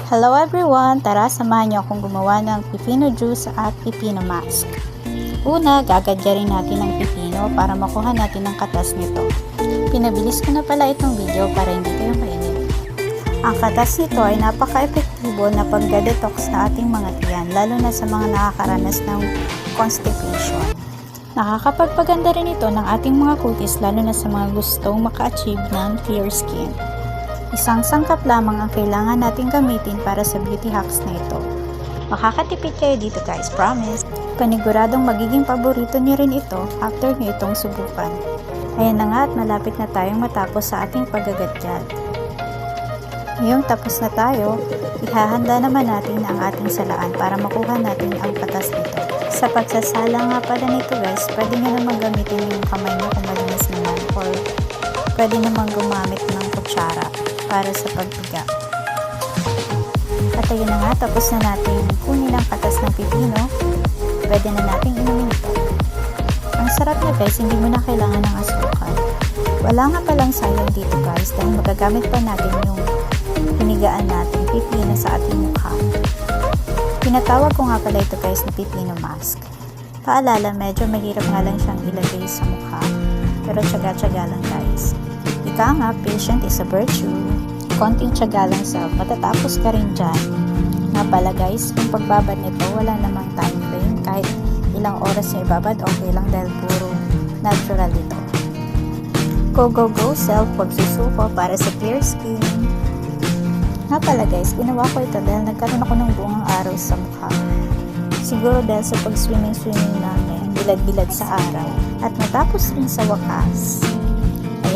Hello everyone! Tara, samahan niyo akong gumawa ng pipino juice at pipino mask. Una, gagadyarin natin ang pipino para makuha natin ang katas nito. Pinabilis ko na pala itong video para hindi kayo mainip. Ang katas nito ay napaka-epektibo na pagda-detox na ating mga tiyan, lalo na sa mga nakakaranas ng constipation. Nakakapagpaganda rin ito ng ating mga kutis, lalo na sa mga gustong maka-achieve ng clear skin. Isang sangkap lamang ang kailangan natin gamitin para sa beauty hacks na ito. Makakatipid kayo dito guys, promise! Paniguradong magiging paborito niyo rin ito after niyo itong subukan. Ayan na nga at malapit na tayong matapos sa ating pagagadyat. Ngayong tapos na tayo, ihahanda naman natin ang ating salaan para makuha natin ang katas nito. Sa pagsasala nga pala nito guys, pwede nyo naman gamitin yung kamay nyo kung malinis naman, or pwede naman gumamit ng kutsara para sa pagpiga. At ayun na nga, tapos na natin kunin ang katas ng pipino. Pwede na natin inumin ito. Ang sarap na guys, hindi mo na kailangan ng asukal. Wala nga palang sayang dito guys, dahil magagamit pa natin yung hinigaan natin pipino sa ating mukha. Tinatawag ko nga pala ito guys na pipino mask. Paalala, medyo mahirap nga lang siyang ilagay sa mukha, pero tsaga-tsaga lang guys. Ika nga, patient is a virtue. Konting tsaga lang sa matatapos ka rin dyan. Nga pala guys, yung pagbabad nito, wala namang time frame. Kahit ilang oras niya ibabad, okay lang dahil puro natural ito. Go, go, go, self pagsusuko para sa clear skin. Nga pala guys, ginawa ko ito dahil nagkaroon ako ng buong araw sa mukha. Siguro dahil sa pag-swimming namin, bilad-bilad sa araw. At natapos rin sa wakas.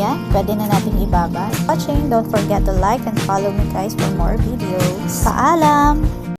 Ayan, pwede na natin ibabad. Watching, don't forget to like and follow me guys for more videos. Paalam!